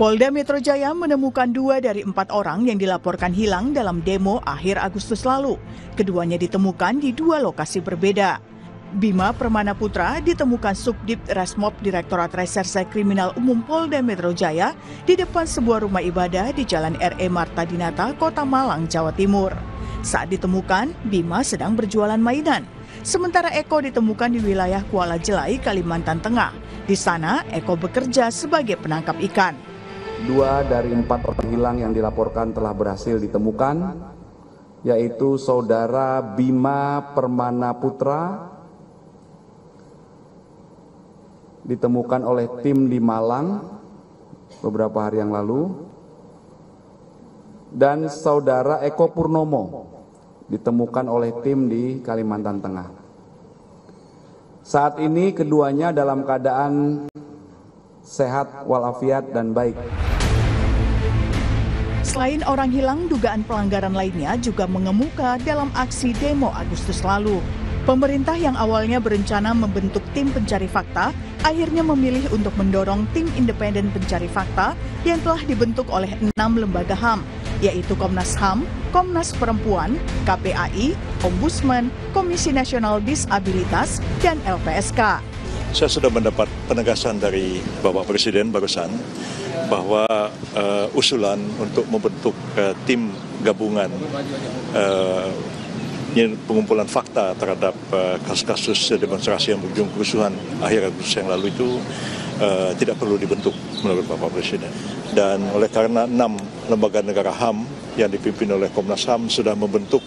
Polda Metro Jaya menemukan 2 dari 4 orang yang dilaporkan hilang dalam demo akhir Agustus lalu. Keduanya ditemukan di 2 lokasi berbeda. Bima Permana Putra ditemukan Subdit Resmob Direktorat Reserse Kriminal Umum Polda Metro Jaya di depan sebuah rumah ibadah di Jalan R.E. Marta Dinata, Kota Malang, Jawa Timur. Saat ditemukan, Bima sedang berjualan mainan. Sementara Eko ditemukan di wilayah Kuala Jelai, Kalimantan Tengah. Di sana, Eko bekerja sebagai penangkap ikan. 2 dari 4 orang hilang yang dilaporkan telah berhasil ditemukan, yaitu Saudara Bima Permana Putra, ditemukan oleh tim di Malang beberapa hari yang lalu, dan Saudara Eko Purnomo ditemukan oleh tim di Kalimantan Tengah. Saat ini keduanya dalam keadaan sehat walafiat dan baik. Selain orang hilang, dugaan pelanggaran lainnya juga mengemuka dalam aksi demo Agustus lalu. Pemerintah yang awalnya berencana membentuk tim pencari fakta, akhirnya memilih untuk mendorong tim independen pencari fakta yang telah dibentuk oleh 6 lembaga HAM, yaitu Komnas HAM, Komnas Perempuan, KPAI, Ombudsman, Komisi Nasional Disabilitas, dan LPSK. Saya sudah mendapat penegasan dari Bapak Presiden barusan bahwa usulan untuk membentuk tim gabungan pengumpulan fakta terhadap kasus-kasus demonstrasi yang berujung kerusuhan akhir Agustus yang lalu itu tidak perlu dibentuk menurut Bapak Presiden. Dan oleh karena 6 lembaga negara HAM yang dipimpin oleh Komnas HAM sudah membentuk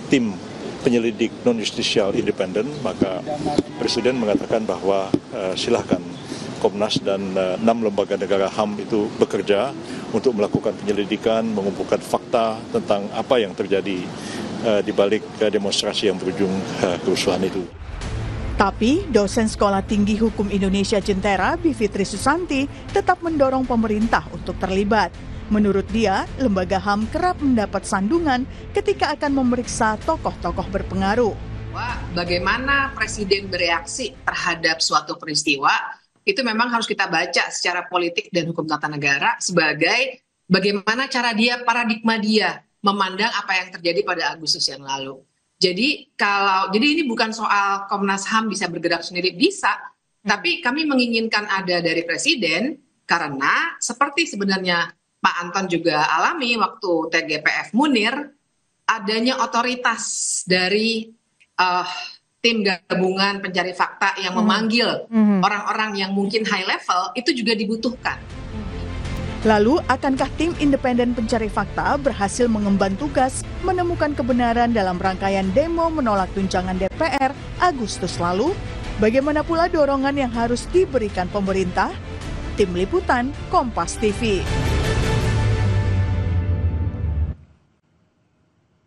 tim penyelidik non-justisial independen, maka Presiden mengatakan bahwa silahkan Komnas dan 6 lembaga negara HAM itu bekerja untuk melakukan penyelidikan, mengumpulkan fakta tentang apa yang terjadi di balik demonstrasi yang berujung kerusuhan itu. Tapi, dosen Sekolah Tinggi Hukum Indonesia Jentera, Bivitri Susanti, tetap mendorong pemerintah untuk terlibat. Menurut dia, lembaga HAM kerap mendapat sandungan ketika akan memeriksa tokoh-tokoh berpengaruh. Bagaimana Presiden bereaksi terhadap suatu peristiwa, itu memang harus kita baca secara politik dan hukum tata negara sebagai bagaimana cara dia, paradigma dia memandang apa yang terjadi pada Agustus yang lalu. Jadi ini bukan soal Komnas HAM bisa bergerak sendiri, bisa, tapi kami menginginkan ada dari Presiden karena seperti sebenarnya Pak Anton juga alami waktu TGPF Munir, adanya otoritas dari tim gabungan pencari fakta yang memanggil orang-orang yang mungkin high level itu juga dibutuhkan. Lalu, akankah tim independen pencari fakta berhasil mengemban tugas menemukan kebenaran dalam rangkaian demo menolak tunjangan DPR Agustus lalu? Bagaimana pula dorongan yang harus diberikan pemerintah? Tim Liputan Kompas TV.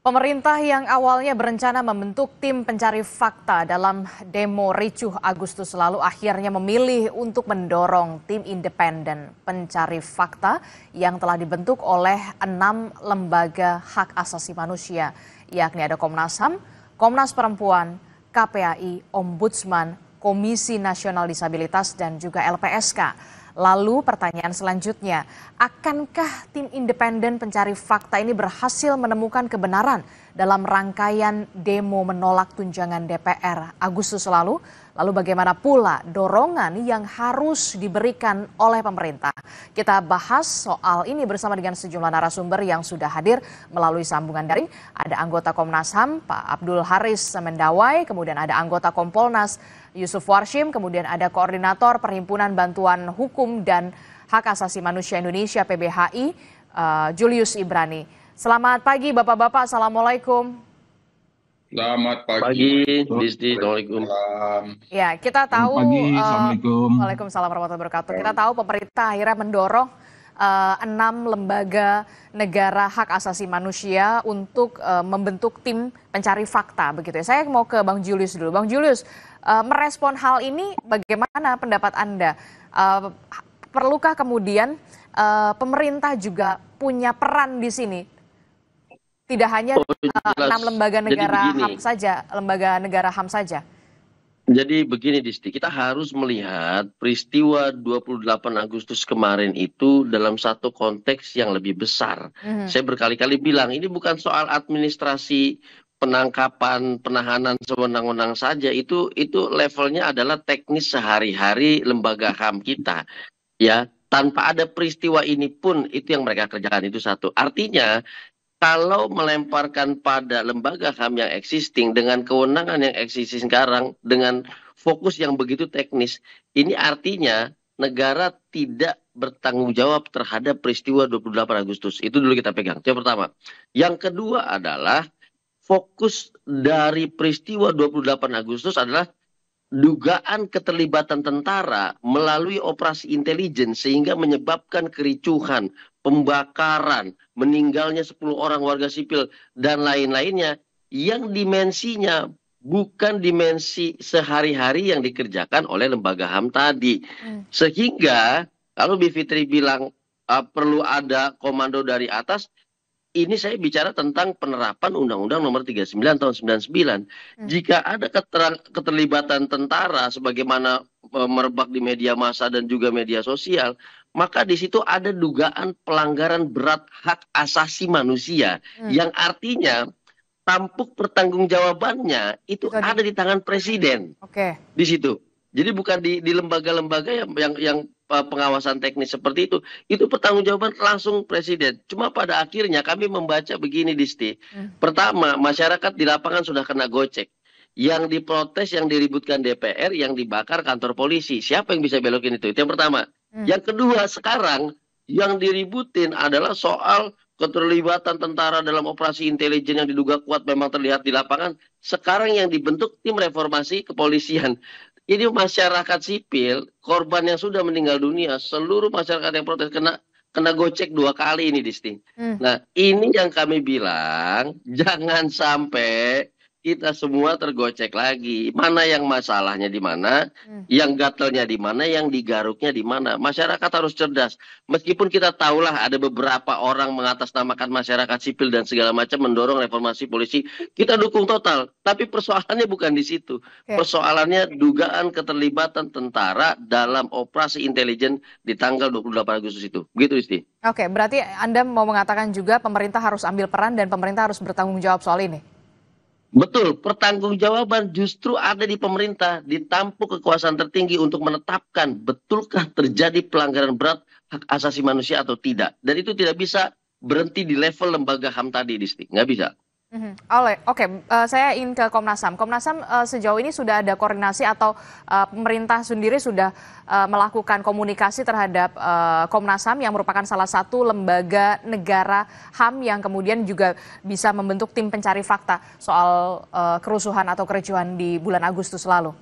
Pemerintah yang awalnya berencana membentuk tim pencari fakta dalam demo ricuh Agustus lalu akhirnya memilih untuk mendorong tim independen pencari fakta yang telah dibentuk oleh 6 lembaga hak asasi manusia, yakni ada Komnas HAM, Komnas Perempuan, KPAI, Ombudsman, Komisi Nasional Disabilitas, dan juga LPSK. Lalu pertanyaan selanjutnya, akankah tim independen pencari fakta ini berhasil menemukan kebenaran dalam rangkaian demo menolak tunjangan DPR Agustus lalu? Lalu bagaimana pula dorongan yang harus diberikan oleh pemerintah? Kita bahas soal ini bersama dengan sejumlah narasumber yang sudah hadir melalui sambungan daring. Ada anggota Komnas HAM, Pak Abdul Haris Mendawai, kemudian ada anggota Kompolnas Yusuf Warshim, kemudian ada Koordinator Perhimpunan Bantuan Hukum dan Hak Asasi Manusia Indonesia PBHI, Julius Ibrani. Selamat pagi Bapak-Bapak, Assalamualaikum. Selamat pagi, Disti. Assalamualaikum. Ya, kita tahu, Assalamualaikum. Waalaikumsalam warahmatullahi wabarakatuh. Kita tahu pemerintah akhirnya mendorong 6 lembaga negara hak asasi manusia untuk membentuk tim pencari fakta, begitu ya. Saya mau ke Bang Julius dulu. Bang Julius, merespon hal ini bagaimana pendapat Anda? Perlukah kemudian pemerintah juga punya peran di sini? Tidak hanya 6 lembaga negara HAM saja, lembaga negara HAM saja. Jadi begini Disti, kita harus melihat peristiwa 28 Agustus kemarin itu dalam satu konteks yang lebih besar. Saya berkali-kali bilang ini bukan soal administrasi penangkapan, penahanan sewenang-wenang saja, itu levelnya adalah teknis sehari-hari lembaga HAM kita. Ya, tanpa ada peristiwa ini pun itu yang mereka kerjakan, itu satu. Artinya kalau melemparkan pada lembaga HAM yang existing dengan kewenangan yang existing sekarang dengan fokus yang begitu teknis, ini artinya negara tidak bertanggung jawab terhadap peristiwa 28 Agustus. Itu dulu kita pegang. Itu yang pertama. Yang kedua adalah fokus dari peristiwa 28 Agustus adalah dugaan keterlibatan tentara melalui operasi intelijen sehingga menyebabkan kericuhan, pembakaran, meninggalnya 10 orang warga sipil, dan lain-lainnya yang dimensinya bukan dimensi sehari-hari yang dikerjakan oleh lembaga HAM tadi. Sehingga kalau Bivitri bilang perlu ada komando dari atas, ini saya bicara tentang penerapan Undang-Undang Nomor 39 tahun 99. Jika ada keterlibatan tentara sebagaimana merebak di media massa dan juga media sosial, maka di situ ada dugaan pelanggaran berat hak asasi manusia yang artinya tampuk pertanggungjawabannya itu ada di tangan presiden. Di situ. Jadi bukan di lembaga-lembaga yang pengawasan teknis seperti itu pertanggungjawaban langsung presiden. Cuma pada akhirnya kami membaca begini, Disti. Pertama, masyarakat di lapangan sudah kena gocek. Yang diprotes, yang diributkan DPR, yang dibakar kantor polisi. Siapa yang bisa belokin itu? Itu yang pertama. Yang kedua, sekarang yang diributin adalah soal keterlibatan tentara dalam operasi intelijen yang diduga kuat memang terlihat di lapangan. Sekarang yang dibentuk tim reformasi kepolisian. Ini masyarakat sipil, korban yang sudah meninggal dunia, seluruh masyarakat yang protes kena gocek 2 kali ini, Disti. Nah, ini yang kami bilang, jangan sampai kita semua tergocek lagi. Mana yang masalahnya di mana, yang gatelnya di mana, yang digaruknya di mana. Masyarakat harus cerdas. Meskipun kita tahulah ada beberapa orang mengatasnamakan masyarakat sipil dan segala macam mendorong reformasi polisi, kita dukung total. Tapi persoalannya bukan di situ. Persoalannya dugaan keterlibatan tentara dalam operasi intelijen di tanggal 28 Agustus itu. Begitu, Isti. Oke, berarti Anda mau mengatakan juga pemerintah harus ambil peran dan pemerintah harus bertanggung jawab soal ini? Betul, pertanggungjawaban justru ada di pemerintah, ditampuk kekuasaan tertinggi untuk menetapkan betulkah terjadi pelanggaran berat hak asasi manusia atau tidak. Dan itu tidak bisa berhenti di level lembaga HAM tadi, Disti. Nggak bisa. Oke, saya ingin ke Komnas HAM. Komnas HAM sejauh ini sudah ada koordinasi atau pemerintah sendiri sudah melakukan komunikasi terhadap Komnas HAM yang merupakan salah satu lembaga negara HAM yang kemudian juga bisa membentuk tim pencari fakta soal kerusuhan atau kericuhan di bulan Agustus lalu?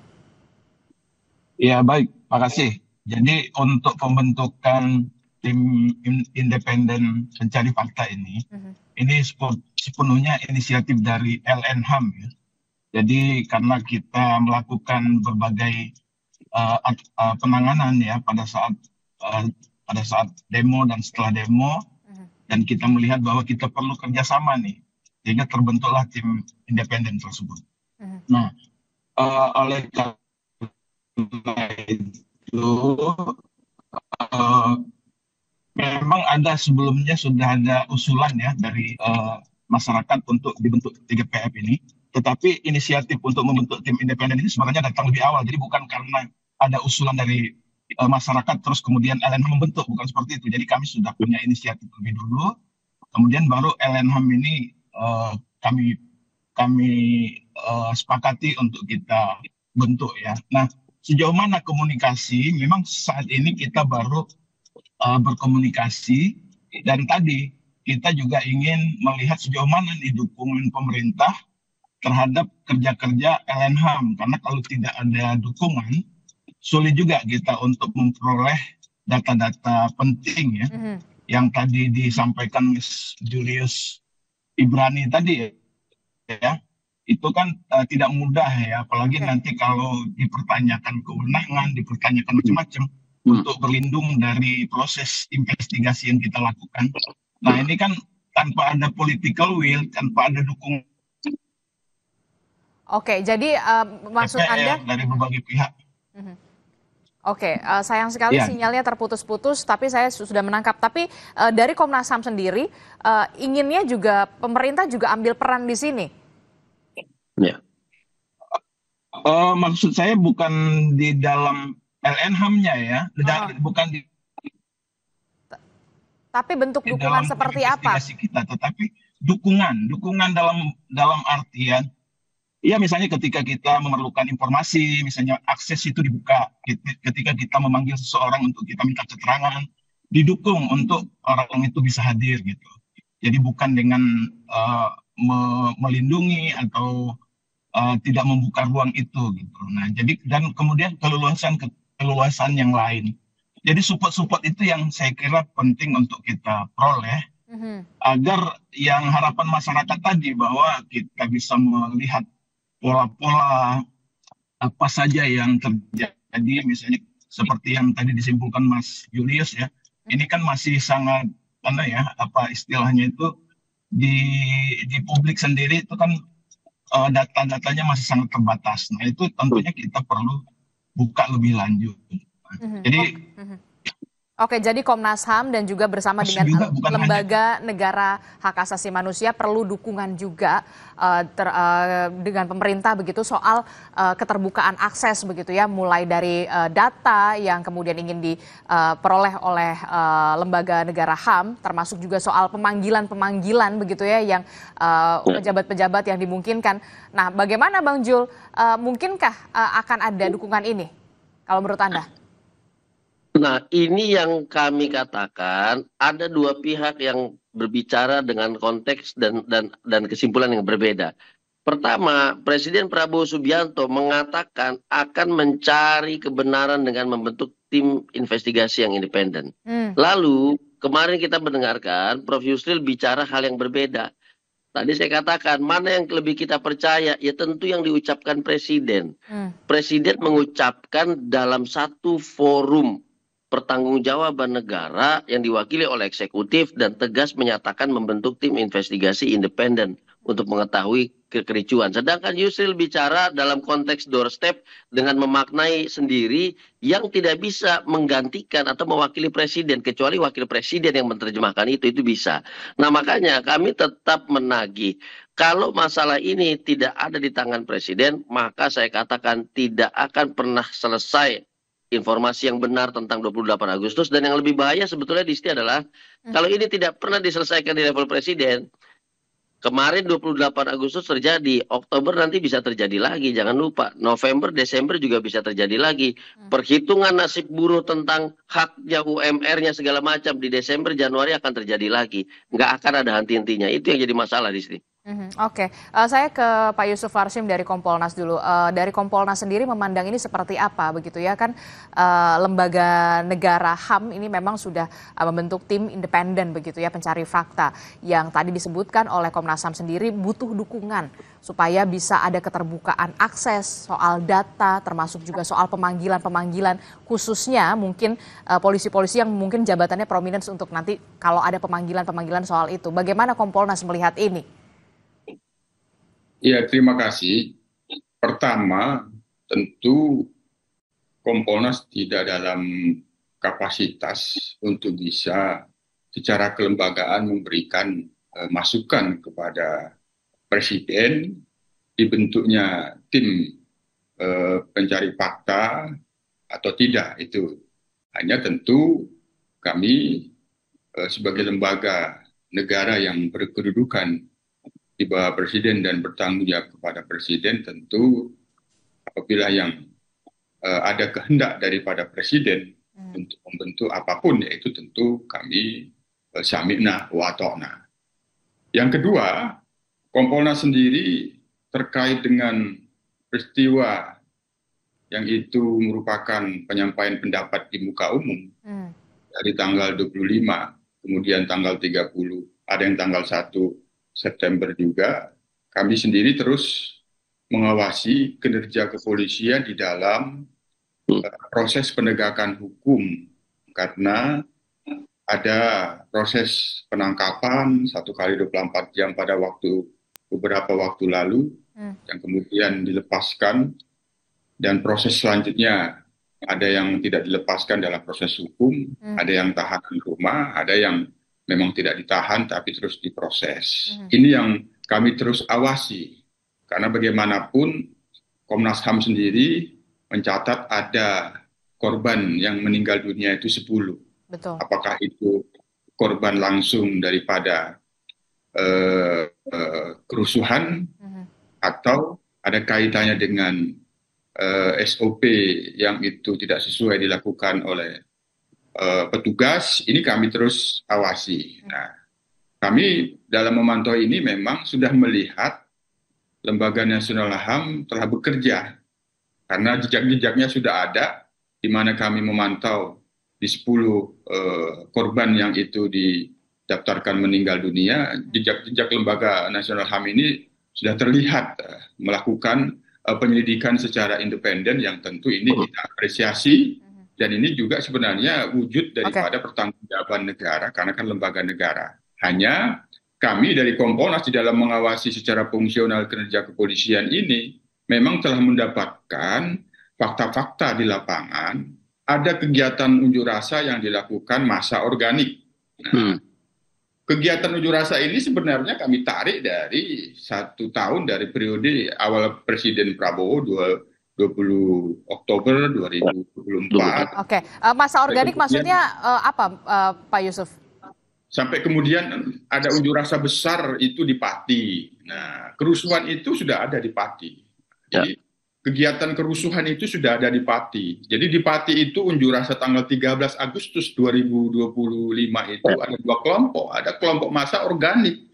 Ya baik, makasih. Jadi untuk pembentukan tim independen pencari fakta ini sepenuhnya inisiatif dari LNHAM ya. Jadi karena kita melakukan berbagai penanganan ya pada saat demo dan setelah demo, dan kita melihat bahwa kita perlu kerjasama nih, sehingga terbentuklah tim independen tersebut. Nah, oleh karena itu memang ada sebelumnya sudah ada usulan ya dari masyarakat untuk dibentuk TGPF ini, tetapi inisiatif untuk membentuk tim independen ini sebenarnya datang lebih awal. Jadi bukan karena ada usulan dari masyarakat terus kemudian LNHAM membentuk, bukan seperti itu. Jadi kami sudah punya inisiatif lebih dulu, kemudian baru LNHAM ini kami sepakati untuk kita bentuk ya. Nah, sejauh mana komunikasi? Memang saat ini kita baru berkomunikasi, dan tadi kita juga ingin melihat sejauh mana nih dukungan pemerintah terhadap kerja-kerja LNHAM, karena kalau tidak ada dukungan sulit juga kita untuk memperoleh data-data penting ya, yang tadi disampaikan Mas Julius Ibrani tadi ya, itu kan tidak mudah ya, apalagi nanti kalau dipertanyakan kewenangan, dipertanyakan macam-macam untuk berlindung dari proses investigasi yang kita lakukan. Nah ini kan tanpa ada political will, tanpa ada dukungan Oke, jadi maksud Anda DPR, dari berbagai pihak. Oke, sayang sekali Iya. sinyalnya terputus-putus, tapi saya sudah menangkap. Tapi dari Komnas HAM sendiri, inginnya juga pemerintah juga ambil peran di sini. Ya. Maksud saya bukan di dalam LNHAM-nya ya, bukan di Tapi bentuk dukungan dalam seperti apa? investigasi kita, tetapi dukungan dalam artian, ya misalnya ketika kita memerlukan informasi, misalnya akses itu dibuka, ketika kita memanggil seseorang untuk kita minta keterangan, didukung untuk orang itu bisa hadir gitu. Jadi bukan dengan melindungi atau tidak membuka ruang itu gitu. Nah, jadi dan kemudian keleluasan yang lain. Jadi support itu yang saya kira penting untuk kita peroleh agar yang harapan masyarakat tadi bahwa kita bisa melihat pola-pola apa saja yang terjadi, misalnya seperti yang tadi disimpulkan Mas Julius ya. Ini kan masih sangat istilahnya itu di publik sendiri itu kan data-datanya masih sangat terbatas. Nah, itu tentunya kita perlu buka lebih lanjut. Jadi Oke, jadi Komnas HAM dan juga bersama dengan lembaga negara hak asasi manusia perlu dukungan juga dengan pemerintah begitu soal keterbukaan akses begitu ya, mulai dari data yang kemudian ingin diperoleh oleh lembaga negara HAM, termasuk juga soal pemanggilan begitu ya yang pejabat-pejabat yang dimungkinkan. Nah, bagaimana Bang Jul, mungkinkah akan ada dukungan ini kalau menurut Anda? Nah, ini yang kami katakan, ada dua pihak yang berbicara dengan konteks dan kesimpulan yang berbeda. Pertama, Presiden Prabowo Subianto mengatakan akan mencari kebenaran dengan membentuk tim investigasi yang independen. Lalu, kemarin kita mendengarkan Prof. Yusril bicara hal yang berbeda. Tadi saya katakan, mana yang lebih kita percaya? Ya tentu yang diucapkan Presiden. Presiden mengucapkan dalam satu forum pertanggungjawaban negara yang diwakili oleh eksekutif dan tegas menyatakan membentuk tim investigasi independen untuk mengetahui kekericuan. Sedangkan Yusril bicara dalam konteks doorstep dengan memaknai sendiri yang tidak bisa menggantikan atau mewakili presiden, kecuali wakil presiden yang menerjemahkan itu bisa. Nah, makanya kami tetap menagih. Kalau masalah ini tidak ada di tangan presiden, maka saya katakan tidak akan pernah selesai informasi yang benar tentang 28 Agustus. Dan yang lebih bahaya sebetulnya di sini adalah kalau ini tidak pernah diselesaikan di level presiden, kemarin 28 Agustus terjadi, Oktober nanti bisa terjadi lagi, jangan lupa. November, Desember juga bisa terjadi lagi. Perhitungan nasib buruh tentang haknya UMR-nya segala macam di Desember, Januari akan terjadi lagi. Nggak akan ada henti-hentinya. Itu yang jadi masalah di sini. Oke, saya ke Pak Yusuf Warsim dari Kompolnas dulu. Dari Kompolnas sendiri memandang ini seperti apa begitu ya, kan lembaga negara HAM ini memang sudah membentuk tim independen begitu ya, pencari fakta yang tadi disebutkan oleh Komnas HAM sendiri butuh dukungan supaya bisa ada keterbukaan akses soal data, termasuk juga soal pemanggilan khususnya mungkin polisi-polisi yang mungkin jabatannya prominent untuk nanti kalau ada pemanggilan soal itu. Bagaimana Kompolnas melihat ini? Ya, terima kasih. Pertama, tentu Kompolnas tidak dalam kapasitas untuk bisa secara kelembagaan memberikan masukan kepada Presiden dibentuknya tim pencari fakta atau tidak. Itu hanya tentu kami sebagai lembaga negara yang berkedudukan di bawah Presiden dan bertanggung jawab kepada Presiden, tentu apabila yang ada kehendak daripada Presiden untuk membentuk apapun, yaitu tentu kami sami'na wa ta'na. Yang kedua, Kompolnas sendiri terkait dengan peristiwa yang itu merupakan penyampaian pendapat di muka umum dari tanggal 25, kemudian tanggal 30, ada yang tanggal 1 September juga, kami sendiri terus mengawasi kinerja kepolisian di dalam proses penegakan hukum, karena ada proses penangkapan 1 kali 24 jam pada beberapa waktu lalu, yang kemudian dilepaskan, dan proses selanjutnya ada yang tidak dilepaskan dalam proses hukum, ada yang tahanan rumah, ada yang memang tidak ditahan tapi terus diproses. Ini yang kami terus awasi, karena bagaimanapun Komnas HAM sendiri mencatat ada korban yang meninggal dunia itu 10. Betul. Apakah itu korban langsung daripada kerusuhan atau ada kaitannya dengan SOP yang itu tidak sesuai dilakukan oleh petugas. Ini kami terus awasi. Nah, kami dalam memantau ini memang sudah melihat Lembaga Nasional HAM telah bekerja, karena jejak-jejaknya sudah ada, di mana kami memantau di 10 korban yang itu didaftarkan meninggal dunia. Jejak-jejak Lembaga Nasional HAM ini sudah terlihat melakukan penyelidikan secara independen, yang tentu ini kita apresiasi, dan ini juga sebenarnya wujud daripada pertanggungjawaban negara, karena kan lembaga negara. Hanya kami dari Kompolnas di dalam mengawasi secara fungsional kinerja kepolisian ini memang telah mendapatkan fakta-fakta di lapangan, ada kegiatan unjuk rasa yang dilakukan massa organik. Nah, kegiatan unjuk rasa ini sebenarnya kami tarik dari 1 tahun dari periode awal Presiden Prabowo 20 Oktober 2024. Oke, massa organik maksudnya apa, Pak Yusuf? Sampai kemudian ada unjuk rasa besar itu di Pati. Nah, kerusuhan itu sudah ada di Pati. Jadi kegiatan kerusuhan itu sudah ada di Pati. Jadi di Pati itu unjuk rasa tanggal 13 Agustus 2025 itu ada 2 kelompok. Ada kelompok massa organik.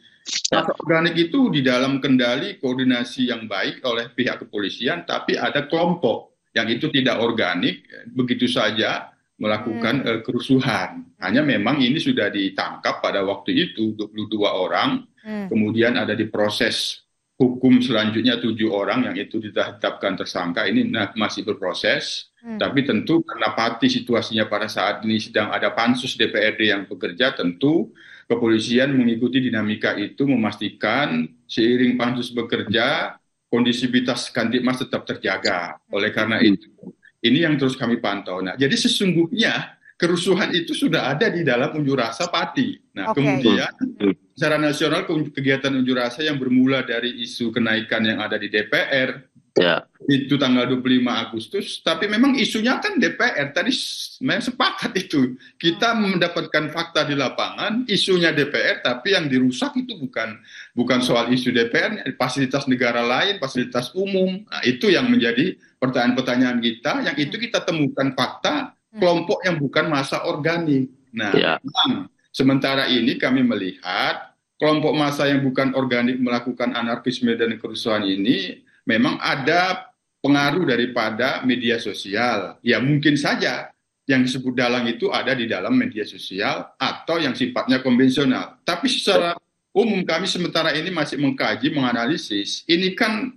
Massa organik itu di dalam kendali koordinasi yang baik oleh pihak kepolisian, tapi ada kelompok yang itu tidak organik, begitu saja melakukan kerusuhan. Hanya memang ini sudah ditangkap pada waktu itu 22 orang, kemudian ada diproses hukum selanjutnya 7 orang yang itu ditetapkan tersangka. Ini masih berproses, tapi tentu karena Pati situasinya pada saat ini sedang ada pansus DPRD yang bekerja, tentu kepolisian mengikuti dinamika itu, memastikan seiring pansus bekerja, kondisivitas Kamtibmas tetap terjaga. Oleh karena itu, ini yang terus kami pantau. Nah, jadi sesungguhnya kerusuhan itu sudah ada di dalam unjuk rasa Pati. Nah, kemudian secara nasional kegiatan unjuk rasa yang bermula dari isu kenaikan yang ada di DPR, itu tanggal 25 Agustus, tapi memang isunya kan DPR. Tadi memang sepakat itu. Kita mendapatkan fakta di lapangan, isunya DPR, tapi yang dirusak itu bukan soal isu DPR, fasilitas negara lain, fasilitas umum. Nah, itu yang menjadi pertanyaan-pertanyaan kita, yang itu kita temukan fakta kelompok yang bukan massa organik. Nah, sementara ini kami melihat kelompok massa yang bukan organik melakukan anarkisme dan kerusuhan ini memang ada pengaruh daripada media sosial. Ya mungkin saja yang disebut dalang itu ada di dalam media sosial atau yang sifatnya konvensional. Tapi secara umum kami sementara ini masih mengkaji, menganalisis. Ini kan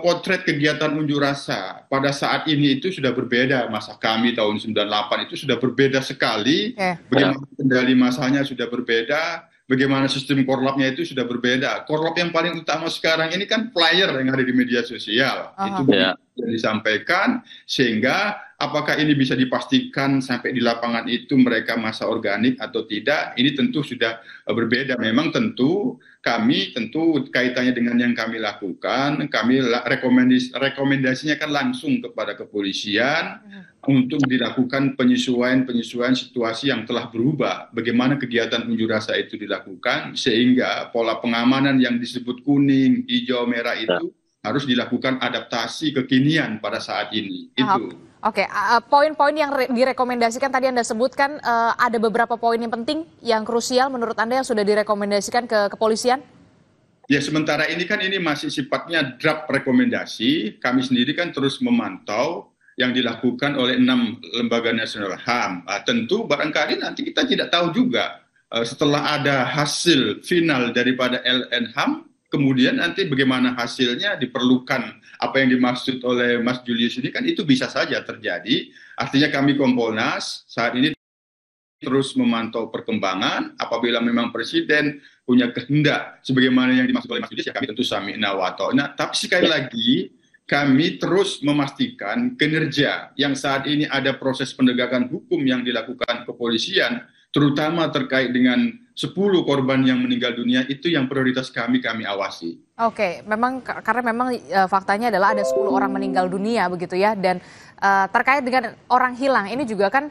potret kegiatan unjuk rasa pada saat ini itu sudah berbeda. Masa kami tahun 98 itu sudah berbeda sekali. Bagaimana kendali masanya sudah berbeda. Bagaimana sistem korlapnya itu sudah berbeda. Korlap yang paling utama sekarang ini kan flyer yang ada di media sosial. Itu yang disampaikan, sehingga apakah ini bisa dipastikan sampai di lapangan itu mereka massa organik atau tidak, ini tentu sudah berbeda. Memang tentu kaitannya dengan yang kami lakukan, kami rekomendasinya kan langsung kepada kepolisian untuk dilakukan penyesuaian situasi yang telah berubah. Bagaimana kegiatan unjuk rasa itu dilakukan, sehingga pola pengamanan yang disebut kuning, hijau, merah itu harus dilakukan adaptasi kekinian pada saat ini. Itu. Oke, poin-poin yang direkomendasikan tadi Anda sebutkan, ada beberapa poin yang penting, yang krusial menurut Anda yang sudah direkomendasikan ke kepolisian? Ya, sementara ini kan ini masih sifatnya draft rekomendasi. Kami sendiri kan terus memantau yang dilakukan oleh 6 lembaga nasional HAM. Tentu barangkali nanti kita tidak tahu juga setelah ada hasil final daripada LNHAM, kemudian nanti bagaimana hasilnya, diperlukan apa yang dimaksud oleh Mas Julius ini kan itu bisa saja terjadi. Artinya kami Kompolnas saat ini terus memantau perkembangan. Apabila memang Presiden punya kehendak sebagaimana yang dimaksud oleh Mas Yudis, ya kami tentu sami'na wa ta'na. Tapi sekali lagi, kami terus memastikan kinerja yang saat ini ada proses penegakan hukum yang dilakukan kepolisian, terutama terkait dengan 10 korban yang meninggal dunia, itu yang prioritas kami awasi. Oke, memang karena memang faktanya adalah ada 10 orang meninggal dunia begitu ya, dan terkait dengan orang hilang ini juga kan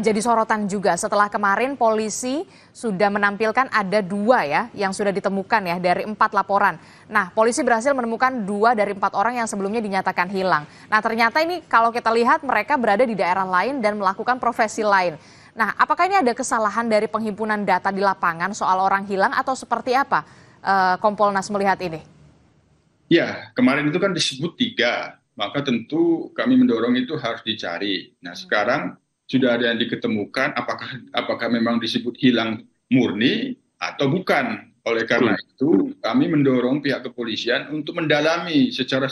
jadi sorotan juga setelah kemarin polisi sudah menampilkan ada 2 ya yang sudah ditemukan ya dari 4 laporan. Nah, polisi berhasil menemukan 2 dari 4 orang yang sebelumnya dinyatakan hilang. Nah, ternyata ini kalau kita lihat mereka berada di daerah lain dan melakukan profesi lain. Nah, apakah ini ada kesalahan dari penghimpunan data di lapangan soal orang hilang atau seperti apa Kompolnas melihat ini? Ya, kemarin itu kan disebut 3, maka tentu kami mendorong itu harus dicari. Nah, sekarang sudah ada yang diketemukan, apakah memang disebut hilang murni atau bukan. Oleh karena itu, kami mendorong pihak kepolisian untuk mendalami secara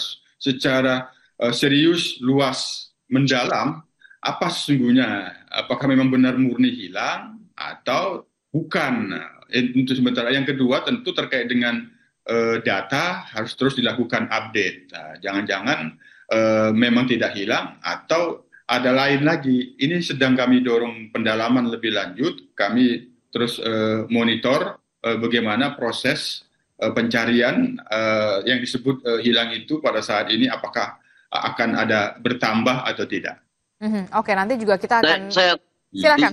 serius, luas, mendalam, apa sesungguhnya, apakah memang benar murni hilang atau bukan. Untuk sementara yang kedua tentu terkait dengan data harus terus dilakukan update. Nah, jangan-jangan memang tidak hilang atau ada lain lagi. Ini sedang kami dorong pendalaman lebih lanjut. Kami terus monitor bagaimana proses pencarian yang disebut hilang itu pada saat ini, apakah akan ada bertambah atau tidak. Oke, nanti juga kita akan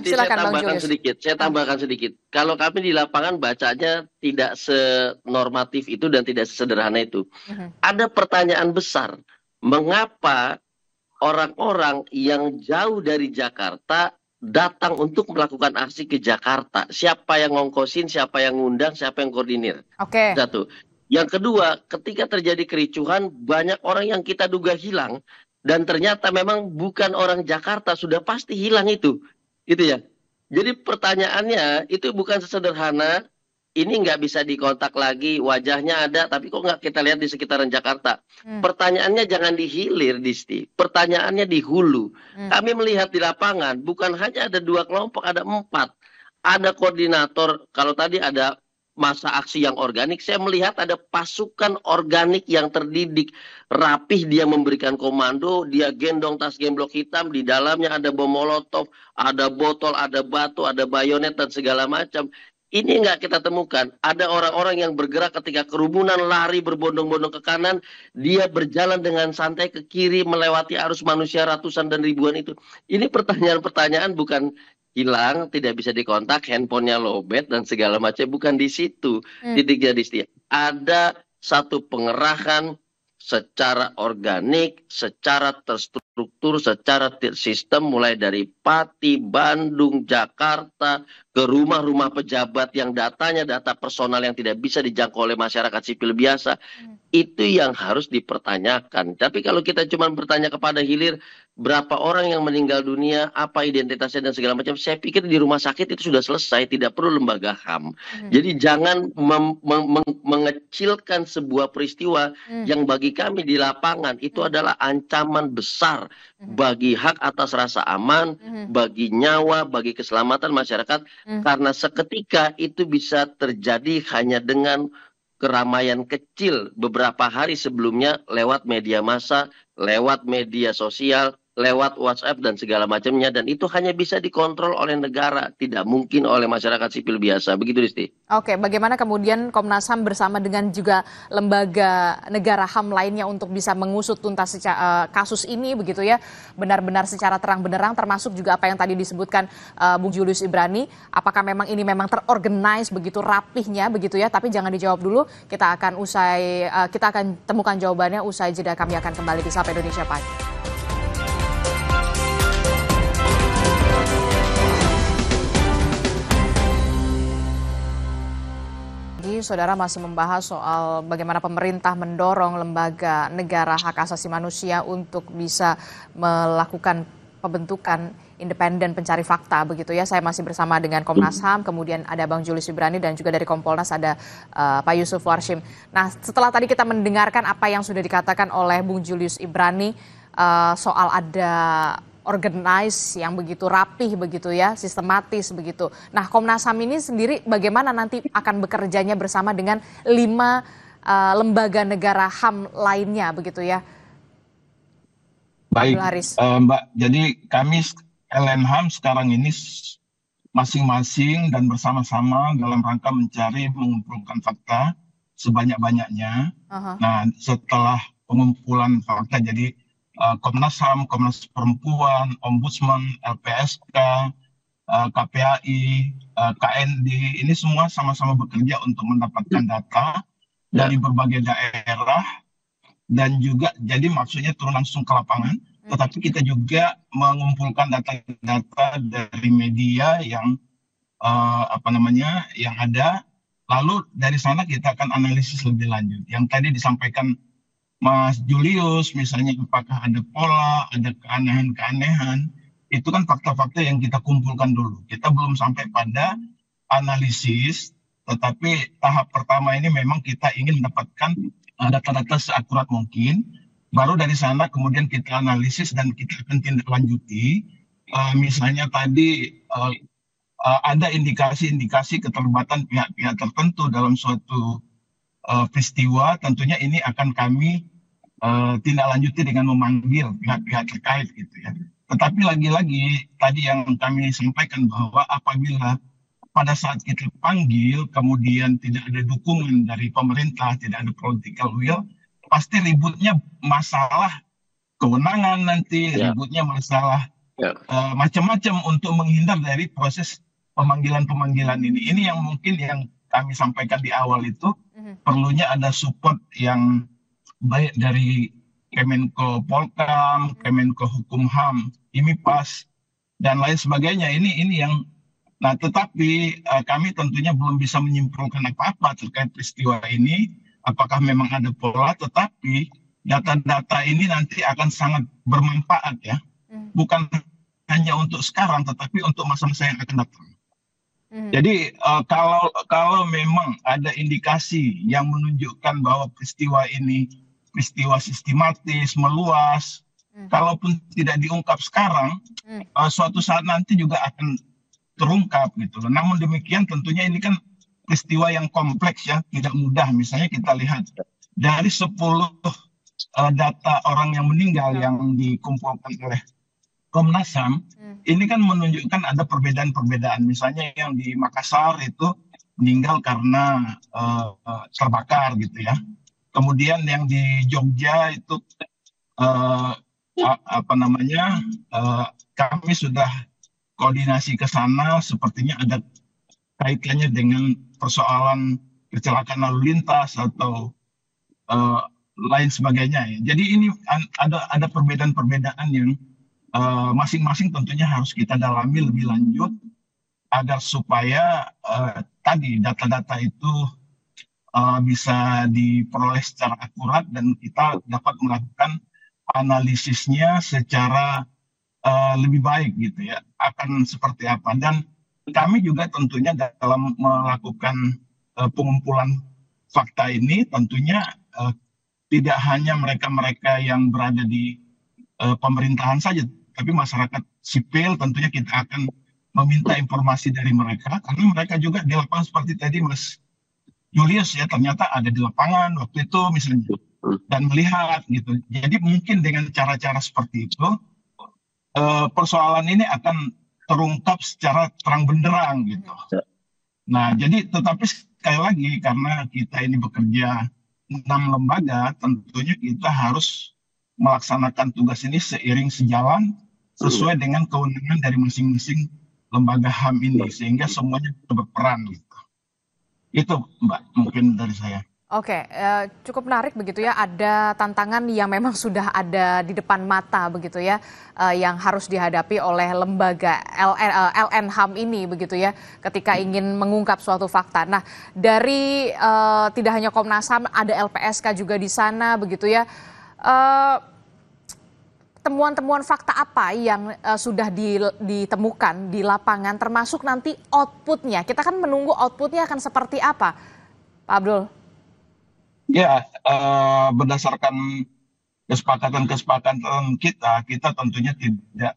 silakan Bang Julius. Saya tambahkan sedikit. Kalau kami di lapangan bacanya tidak senormatif itu dan tidak sesederhana itu. Ada pertanyaan besar, mengapa orang-orang yang jauh dari Jakarta datang untuk melakukan aksi ke Jakarta? Siapa yang ngongkosin, siapa yang ngundang, siapa yang koordinir? Oke. Satu. Yang kedua, ketika terjadi kericuhan, banyak orang yang kita duga hilang dan ternyata memang bukan orang Jakarta, sudah pasti hilang itu ya. Jadi pertanyaannya itu bukan sesederhana, ini nggak bisa dikontak lagi, wajahnya ada, tapi kok nggak kita lihat di sekitaran Jakarta. Pertanyaannya jangan di hilir, Disti. Pertanyaannya di hulu. Kami melihat di lapangan, bukan hanya ada 2 kelompok, ada 4. Ada koordinator, kalau tadi ada masa aksi yang organik, saya melihat ada pasukan organik yang terdidik, rapih, dia memberikan komando, dia gendong tas gemblok hitam, di dalamnya ada bom molotov, ada botol, ada batu, ada bayonet dan segala macam. Ini nggak kita temukan. Ada orang-orang yang bergerak ketika kerumunan, lari berbondong-bondong ke kanan, dia berjalan dengan santai ke kiri melewati arus manusia ratusan dan ribuan itu. Ini pertanyaan-pertanyaan bukan hilang, tidak bisa dikontak, handphonenya lowbat dan segala macam, bukan di situ. Titiknya di ada satu pengerahan secara organik, secara terstruktur, secara sistem, mulai dari Pati, Bandung, Jakarta, ke rumah-rumah pejabat yang datanya data personal yang tidak bisa dijangkau oleh masyarakat sipil biasa. Itu yang harus dipertanyakan. Tapi kalau kita cuma bertanya kepada hilir, berapa orang yang meninggal dunia, apa identitasnya dan segala macam, saya pikir di rumah sakit itu sudah selesai, tidak perlu lembaga HAM. Jadi jangan mengecilkan sebuah peristiwa yang bagi kami di lapangan itu adalah ancaman besar bagi hak atas rasa aman, bagi nyawa, bagi keselamatan masyarakat, karena seketika itu bisa terjadi hanya dengan keramaian kecil beberapa hari sebelumnya lewat media massa, lewat media sosial, lewat WhatsApp dan segala macamnya, dan itu hanya bisa dikontrol oleh negara, tidak mungkin oleh masyarakat sipil biasa. Begitu, Disti. Oke, bagaimana kemudian Komnas HAM bersama dengan juga lembaga negara HAM lainnya untuk bisa mengusut tuntas kasus ini begitu ya, benar-benar secara terang benderang, termasuk juga apa yang tadi disebutkan Bung Julius Ibrani, apakah memang ini memang terorganize begitu rapihnya begitu ya, tapi jangan dijawab dulu, kita akan temukan jawabannya usai jeda. Kami akan kembali di Sapa Indonesia Pagi. Saudara masih membahas soal bagaimana pemerintah mendorong lembaga negara hak asasi manusia untuk bisa melakukan pembentukan independen pencari fakta begitu ya. Saya masih bersama dengan Komnas HAM, kemudian ada Bang Julius Ibrani dan juga dari Kompolnas ada Pak Yusuf Warshim. Nah, setelah tadi kita mendengarkan apa yang sudah dikatakan oleh Bung Julius Ibrani soal ada organize, yang begitu rapih begitu ya, sistematis begitu. Nah, Komnas HAM ini sendiri bagaimana nanti akan bekerjanya bersama dengan 5 lembaga negara HAM lainnya begitu ya? Baik, Abdul Haris. Mbak. Jadi kami LNHAM sekarang ini masing-masing dan bersama-sama dalam rangka mencari mengumpulkan fakta sebanyak-banyaknya. Nah, setelah pengumpulan fakta, jadi Komnas HAM, Komnas Perempuan, Ombudsman, LPSK, KPAI, KND, ini semua sama-sama bekerja untuk mendapatkan data dari berbagai daerah, dan juga jadi maksudnya turun langsung ke lapangan, tetapi kita juga mengumpulkan data-data dari media yang yang ada, lalu dari sana kita akan analisis lebih lanjut. Yang tadi disampaikan Mas Julius, misalnya apakah ada pola, ada keanehan-keanehan, itu kan fakta-fakta yang kita kumpulkan dulu. Kita belum sampai pada analisis, tetapi tahap pertama ini memang kita ingin mendapatkan data-data seakurat mungkin. Baru dari sana kemudian kita analisis dan kita akan tindak lanjuti. Misalnya tadi ada indikasi-indikasi keterlibatan pihak-pihak tertentu dalam suatu peristiwa, tentunya ini akan kami tindak lanjuti dengan memanggil pihak-pihak terkait gitu ya. Tetapi lagi-lagi tadi yang kami sampaikan bahwa apabila pada saat kita panggil kemudian tidak ada dukungan dari pemerintah, tidak ada political will, pasti ributnya masalah kewenangan nanti, ributnya masalah macam-macam untuk menghindar dari proses pemanggilan-pemanggilan ini. Ini yang mungkin yang kami sampaikan di awal itu, perlunya ada support yang baik dari Kemenko Polkam, Kemenko Hukum HAM, IMIPAS, dan lain sebagainya. Ini yang, nah tetapi kami tentunya belum bisa menyimpulkan apa-apa terkait peristiwa ini, apakah memang ada pola, tetapi data-data ini nanti akan sangat bermanfaat ya, bukan hanya untuk sekarang, tetapi untuk masa-masa yang akan datang. Jadi kalau memang ada indikasi yang menunjukkan bahwa peristiwa ini peristiwa sistematis, meluas, kalaupun tidak diungkap sekarang, suatu saat nanti juga akan terungkap gitu. Namun demikian tentunya ini kan peristiwa yang kompleks ya, tidak mudah. Misalnya kita lihat dari 10 data orang yang meninggal yang dikumpulkan oleh Komnas HAM, ini kan menunjukkan ada perbedaan-perbedaan. Misalnya yang di Makassar itu meninggal karena terbakar gitu ya. Kemudian yang di Jogja itu kami sudah koordinasi ke sana, sepertinya ada kaitannya dengan persoalan kecelakaan lalu lintas atau lain sebagainya ya. Jadi ini ada perbedaan-perbedaan yang masing-masing tentunya harus kita dalami lebih lanjut agar supaya tadi data-data itu bisa diperoleh secara akurat dan kita dapat melakukan analisisnya secara lebih baik gitu ya, akan seperti apa. Dan kami juga tentunya dalam melakukan pengumpulan fakta ini tentunya tidak hanya mereka-mereka yang berada di pemerintahan saja, tapi masyarakat sipil tentunya kita akan meminta informasi dari mereka, karena mereka juga di lapangan seperti tadi Mas Julius ya, ternyata ada di lapangan waktu itu misalnya dan melihat gitu. Jadi mungkin dengan cara-cara seperti itu persoalan ini akan terungkap secara terang benderang gitu. Nah, jadi tetapi sekali lagi karena kita ini bekerja 6 lembaga, tentunya kita harus melaksanakan tugas ini seiring sejalan sesuai dengan kewenangan dari masing-masing lembaga HAM ini, sehingga semuanya berperan gitu. Itu Mbak, mungkin dari saya. Oke, cukup menarik begitu ya, ada tantangan yang memang sudah ada di depan mata begitu ya, yang harus dihadapi oleh lembaga LNHAM ini begitu ya, ketika ingin mengungkap suatu fakta. Nah, dari tidak hanya Komnas HAM, ada LPSK juga di sana begitu ya. Temuan-temuan fakta apa yang sudah ditemukan di lapangan, termasuk nanti outputnya? Kita kan menunggu outputnya akan seperti apa, Pak Abdul? Ya, berdasarkan kesepakatan-kesepakatan kita tentunya tidak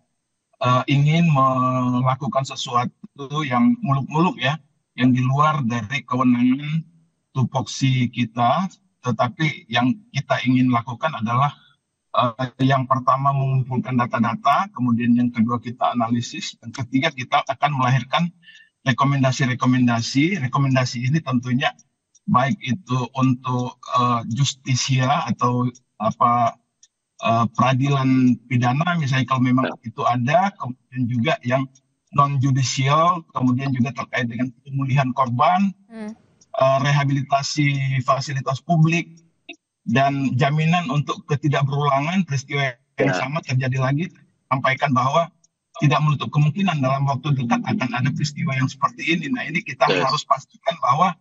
ingin melakukan sesuatu yang muluk-muluk ya, yang di luar dari kewenangan tupoksi kita, tetapi yang kita ingin lakukan adalah yang pertama mengumpulkan data-data, kemudian yang kedua kita analisis, dan ketiga kita akan melahirkan rekomendasi. Rekomendasi ini tentunya baik itu untuk justisia atau peradilan pidana, misalnya kalau memang itu ada, kemudian juga yang non judicial, kemudian juga terkait dengan pemulihan korban, rehabilitasi fasilitas publik, dan jaminan untuk ketidakberulangan peristiwa yang sama terjadi lagi. Sampaikan bahwa tidak menutup kemungkinan dalam waktu dekat akan ada peristiwa yang seperti ini. Nah, ini kita harus pastikan bahwa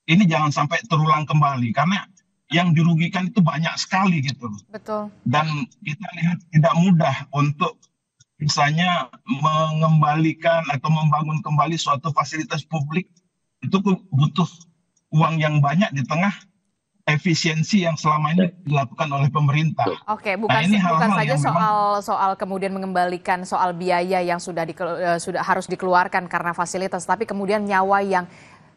ini jangan sampai terulang kembali, karena yang dirugikan itu banyak sekali gitu. Betul. Dan kita lihat tidak mudah untuk misalnya mengembalikan atau membangun kembali suatu fasilitas publik, itu butuh uang yang banyak di tengah efisiensi yang selama ini dilakukan oleh pemerintah. Oke, bukan saja soal kemudian mengembalikan soal biaya yang sudah harus dikeluarkan karena fasilitas, tapi kemudian nyawa yang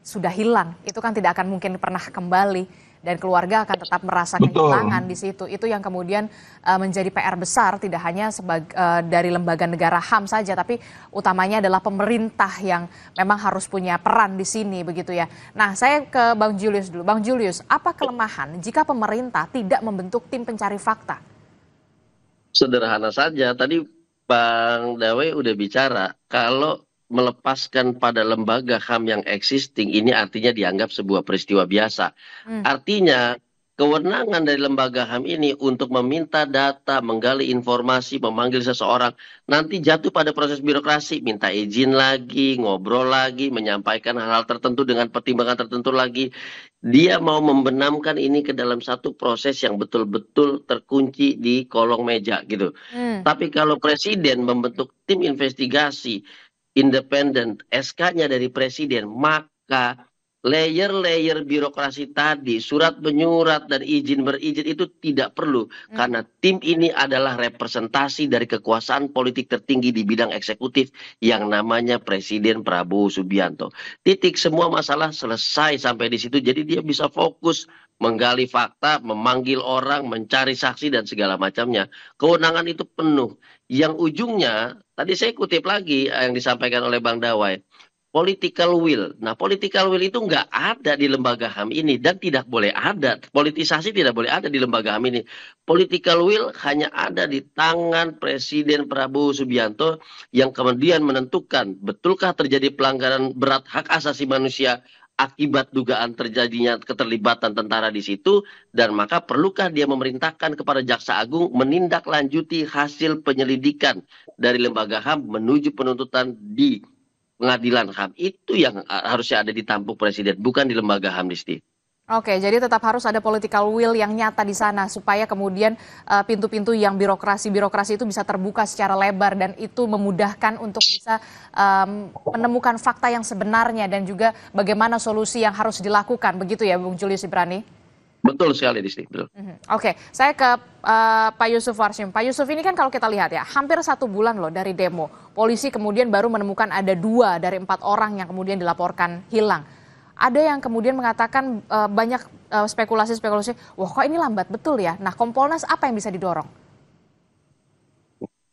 sudah hilang itu kan tidak akan mungkin pernah kembali, dan keluarga akan tetap merasa kehilangan di situ. Itu yang kemudian menjadi PR besar, tidak hanya dari lembaga negara HAM saja, tapi utamanya adalah pemerintah yang memang harus punya peran di sini, begitu ya. Nah, saya ke Bang Julius dulu. Bang Julius, apa kelemahan jika pemerintah tidak membentuk tim pencari fakta? Sederhana saja, tadi Bang Dawe udah bicara, kalau melepaskan pada lembaga HAM yang existing, ini artinya dianggap sebuah peristiwa biasa. Artinya kewenangan dari lembaga HAM ini untuk meminta data, menggali informasi, memanggil seseorang, nanti jatuh pada proses birokrasi, minta izin lagi, ngobrol lagi, menyampaikan hal-hal tertentu dengan pertimbangan tertentu lagi. Dia mau membenamkan ini ke dalam satu proses yang betul-betul terkunci di kolong meja gitu. Tapi kalau presiden membentuk tim investigasi independen, SK-nya dari presiden, maka layer-layer birokrasi tadi, surat menyurat dan izin berizin itu tidak perlu, karena tim ini adalah representasi dari kekuasaan politik tertinggi di bidang eksekutif yang namanya Presiden Prabowo Subianto. Titik, semua masalah selesai sampai di situ. Jadi dia bisa fokus menggali fakta, memanggil orang, mencari saksi dan segala macamnya. Kewenangan itu penuh. Yang ujungnya, tadi saya kutip lagi yang disampaikan oleh Bang Dawai, political will. Nah, political will itu nggak ada di lembaga HAM ini dan tidak boleh ada. Politisasi tidak boleh ada di lembaga HAM ini. Political will hanya ada di tangan Presiden Prabowo Subianto yang kemudian menentukan betulkah terjadi pelanggaran berat hak asasi manusia akibat dugaan terjadinya keterlibatan tentara di situ, dan maka perlukah dia memerintahkan kepada Jaksa Agung menindaklanjuti hasil penyelidikan dari lembaga HAM menuju penuntutan di pengadilan HAM. Itu yang harusnya ada di tampuk presiden, bukan di lembaga HAM, Disti. Oke, jadi tetap harus ada political will yang nyata di sana supaya kemudian pintu-pintu yang birokrasi itu bisa terbuka secara lebar, dan itu memudahkan untuk bisa menemukan fakta yang sebenarnya dan juga bagaimana solusi yang harus dilakukan, begitu ya Bung Julius Ibrani? Betul sekali, Disti. Betul. Oke, saya ke Pak Yusuf Warsim. Pak Yusuf, ini kan kalau kita lihat ya, hampir 1 bulan loh dari demo. Polisi kemudian baru menemukan ada 2 dari 4 orang yang kemudian dilaporkan hilang. Ada yang kemudian mengatakan banyak spekulasi-spekulasi, wah kok ini lambat betul ya. Nah, Kompolnas apa yang bisa didorong?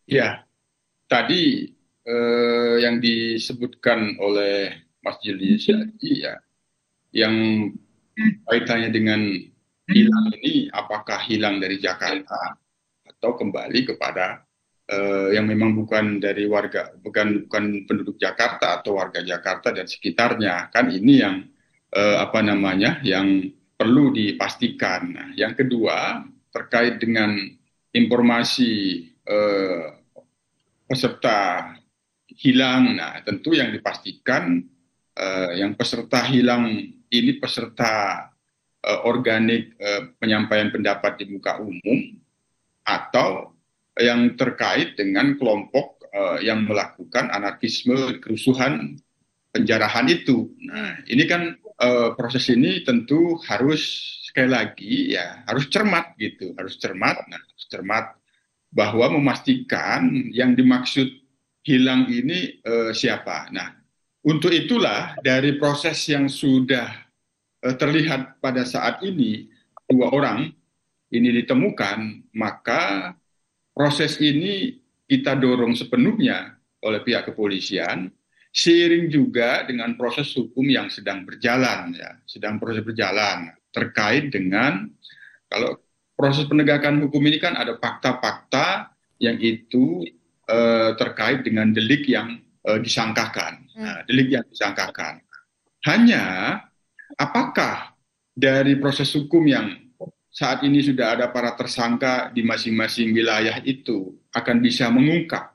Ya, tadi yang disebutkan oleh Mas Julius ya, yang kaitannya dengan hilang ini, apakah hilang dari Jakarta atau kembali kepada yang memang bukan dari warga, bukan penduduk Jakarta atau warga Jakarta dan sekitarnya, kan ini yang yang perlu dipastikan. Nah, yang kedua terkait dengan informasi peserta hilang. Nah, tentu yang dipastikan yang peserta hilang ini peserta organik penyampaian pendapat di muka umum atau yang terkait dengan kelompok yang melakukan anarkisme, kerusuhan, penjarahan itu. Nah, ini kan proses ini tentu harus sekali lagi ya harus cermat gitu, harus cermat. Nah, harus cermat bahwa memastikan yang dimaksud hilang ini siapa. Nah, untuk itulah dari proses yang sudah terlihat pada saat ini 2 orang ini ditemukan, maka proses ini kita dorong sepenuhnya oleh pihak kepolisian, seiring juga dengan proses hukum yang sedang berjalan, ya, sedang proses berjalan terkait dengan kalau proses penegakan hukum ini kan ada fakta-fakta yang itu terkait dengan delik yang disangkakan, delik yang disangkakan. Hanya apakah dari proses hukum yang saat ini sudah ada para tersangka di masing-masing wilayah itu akan bisa mengungkap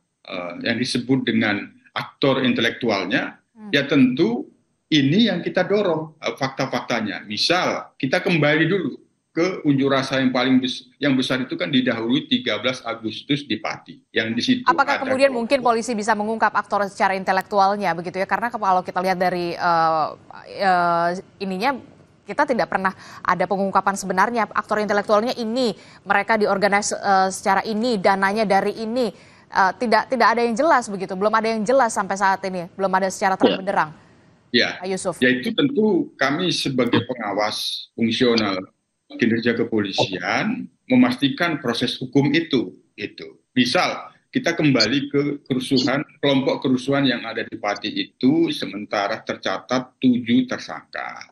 yang disebut dengan aktor intelektualnya, ya tentu ini yang kita dorong fakta-faktanya. Misal kita kembali dulu ke unjuk rasa yang paling besar itu kan didahului 13 Agustus di Pati. Yang di situ apakah kemudian mungkin polisi bisa mengungkap aktor secara intelektualnya begitu ya? Karena kalau kita lihat dari ininya, kita tidak pernah ada pengungkapan sebenarnya aktor intelektualnya ini, mereka diorganisasi secara ini, dananya dari ini, tidak ada yang jelas begitu, belum ada yang jelas sampai saat ini, belum ada secara terang benderang. Ya, Yusuf. Ya itu tentu kami sebagai pengawas fungsional kinerja kepolisian memastikan proses hukum itu. Misal kita kembali ke kelompok kerusuhan yang ada di Pati itu, sementara tercatat 7 tersangka.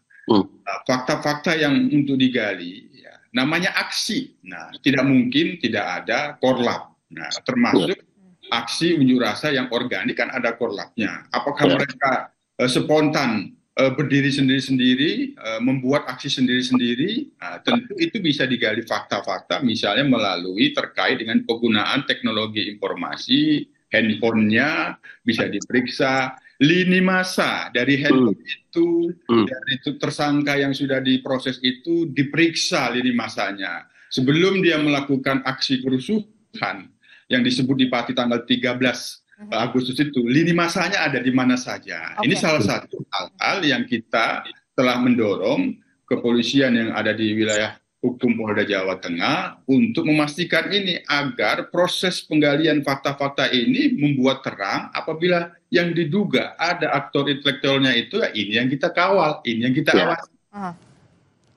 Fakta-fakta yang untuk digali, ya, namanya aksi. Nah, tidak mungkin tidak ada korlap. Nah, termasuk aksi unjuk rasa yang organik kan ada korlapnya. Apakah mereka spontan berdiri sendiri-sendiri, membuat aksi sendiri-sendiri? Nah, tentu itu bisa digali fakta-fakta, misalnya melalui terkait dengan penggunaan teknologi informasi, handphonenya bisa diperiksa, lini masa dari handphone itu, dari tersangka yang sudah diproses itu diperiksa lini masanya. Sebelum dia melakukan aksi kerusuhan yang disebut di Pati tanggal 13 Agustus itu, lini masanya ada di mana saja. Ini salah satu hal-hal yang kita telah mendorong kepolisian yang ada di wilayah hukum Polda Jawa Tengah untuk memastikan ini agar proses penggalian fakta-fakta ini membuat terang apabila yang diduga ada aktor intelektualnya itu, ya ini yang kita kawal, ini yang kita awasi.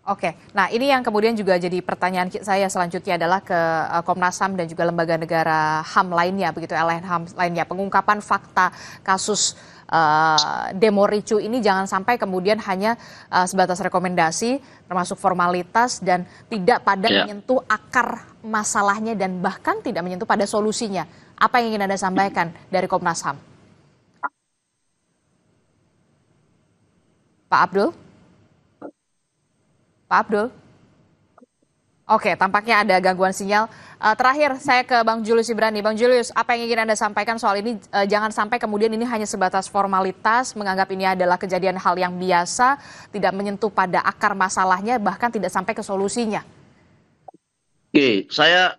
Oke, nah ini yang kemudian juga jadi pertanyaan saya selanjutnya adalah ke Komnas HAM dan juga lembaga negara HAM lainnya, begitu LNHAM lainnya. Pengungkapan fakta kasus demo ricuh ini jangan sampai kemudian hanya sebatas rekomendasi, termasuk formalitas dan tidak pada menyentuh akar masalahnya dan bahkan tidak menyentuh pada solusinya. Apa yang ingin Anda sampaikan dari Komnas HAM? Pak Abdul? Pak Abdul? Oke, tampaknya ada gangguan sinyal. Terakhir saya ke Bang Julius Ibrani. Bang Julius, apa yang ingin Anda sampaikan soal ini? Jangan sampai kemudian ini hanya sebatas formalitas, menganggap ini adalah kejadian hal yang biasa, tidak menyentuh pada akar masalahnya, bahkan tidak sampai ke solusinya. Oke, saya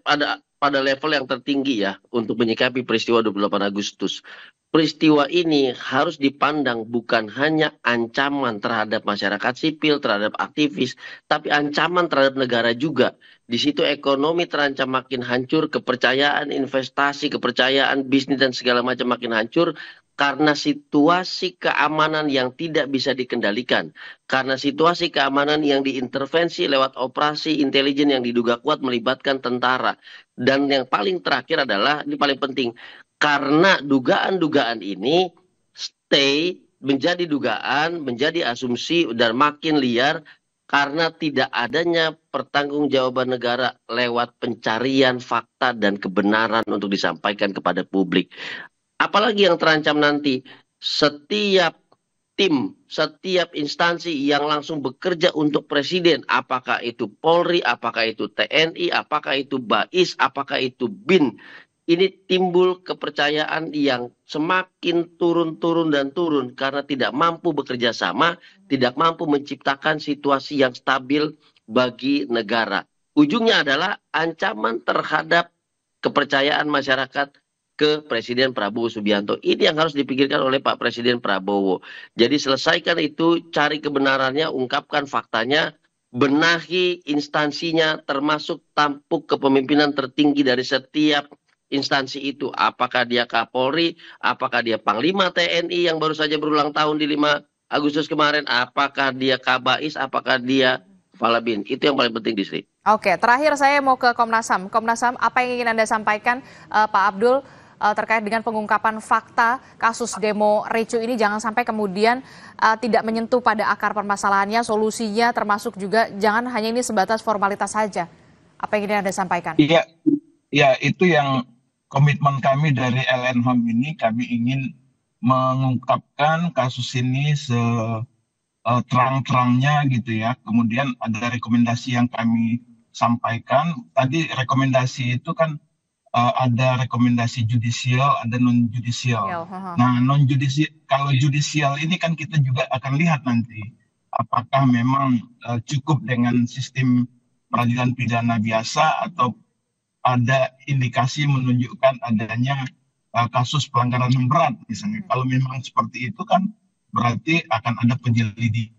ada pada level yang tertinggi ya untuk menyikapi peristiwa 28 Agustus. Peristiwa ini harus dipandang bukan hanya ancaman terhadap masyarakat sipil, terhadap aktivis, tapi ancaman terhadap negara juga. Di situ ekonomi terancam makin hancur, kepercayaan investasi, kepercayaan bisnis dan segala macam makin hancur karena situasi keamanan yang tidak bisa dikendalikan. Karena situasi keamanan yang diintervensi lewat operasi intelijen yang diduga kuat melibatkan tentara. Dan yang paling terakhir adalah, ini paling penting, karena dugaan-dugaan ini menjadi dugaan, menjadi asumsi dan makin liar karena tidak adanya pertanggungjawaban negara lewat pencarian fakta dan kebenaran untuk disampaikan kepada publik. Apalagi yang terancam nanti, setiap tim, setiap instansi yang langsung bekerja untuk presiden, apakah itu Polri, apakah itu TNI, apakah itu BAIS, apakah itu BIN, ini timbul kepercayaan yang semakin turun karena tidak mampu bekerja sama, tidak mampu menciptakan situasi yang stabil bagi negara. Ujungnya adalah ancaman terhadap kepercayaan masyarakat ke Presiden Prabowo Subianto. Ini yang harus dipikirkan oleh Pak Presiden Prabowo. Jadi selesaikan itu, cari kebenarannya, ungkapkan faktanya, benahi instansinya, termasuk tampuk kepemimpinan tertinggi dari setiap instansi itu. Apakah dia Kapolri, apakah dia Panglima TNI yang baru saja berulang tahun di 5 Agustus kemarin, apakah dia Kabais, apakah dia Kepala BIN. Itu yang paling penting, Distri. Oke, terakhir saya mau ke Komnas HAM. Komnas HAM, apa yang ingin Anda sampaikan, Pak Abdul, terkait dengan pengungkapan fakta kasus demo ricuh ini, jangan sampai kemudian tidak menyentuh pada akar permasalahannya, solusinya, termasuk juga jangan hanya ini sebatas formalitas saja. Apa yang ingin Anda sampaikan? Iya, itu yang komitmen kami dari LNHAM ini. Kami ingin mengungkapkan kasus ini terang-terangnya gitu ya. Kemudian ada rekomendasi yang kami sampaikan. Tadi rekomendasi itu kan ada rekomendasi judicial, ada non-judicial. Nah, non-judicial, kalau judicial ini kan kita juga akan lihat nanti apakah memang cukup dengan sistem peradilan pidana biasa atau ada indikasi menunjukkan adanya kasus pelanggaran HAM berat misalnya. Kalau memang seperti itu kan berarti akan ada penyelidikan.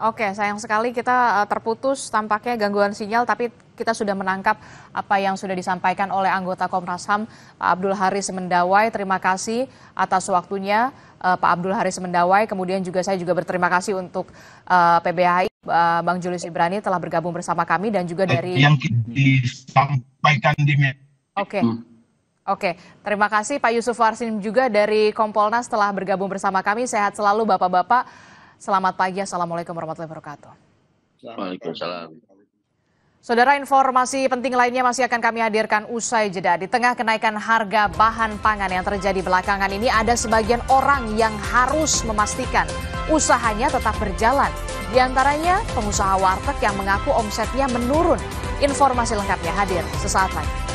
Oke, sayang sekali kita terputus tampaknya gangguan sinyal, tapi kita sudah menangkap apa yang sudah disampaikan oleh anggota Komnas HAM, Pak Abdul Haris Mendawai. Terima kasih atas waktunya, Pak Abdul Haris Mendawai. Kemudian juga saya juga berterima kasih untuk PBHI, Bang Julius Ibrani telah bergabung bersama kami, dan juga dari yang disampaikan di Oke, terima kasih Pak Yusuf Warsim juga dari Kompolnas telah bergabung bersama kami. Sehat selalu Bapak-Bapak. Selamat pagi, Assalamualaikum warahmatullahi wabarakatuh. Waalaikumsalam. Saudara, informasi penting lainnya masih akan kami hadirkan usai jeda. Di tengah kenaikan harga bahan pangan yang terjadi belakangan ini, ada sebagian orang yang harus memastikan usahanya tetap berjalan. Di antaranya pengusaha warteg yang mengaku omsetnya menurun. Informasi lengkapnya hadir sesaat lagi.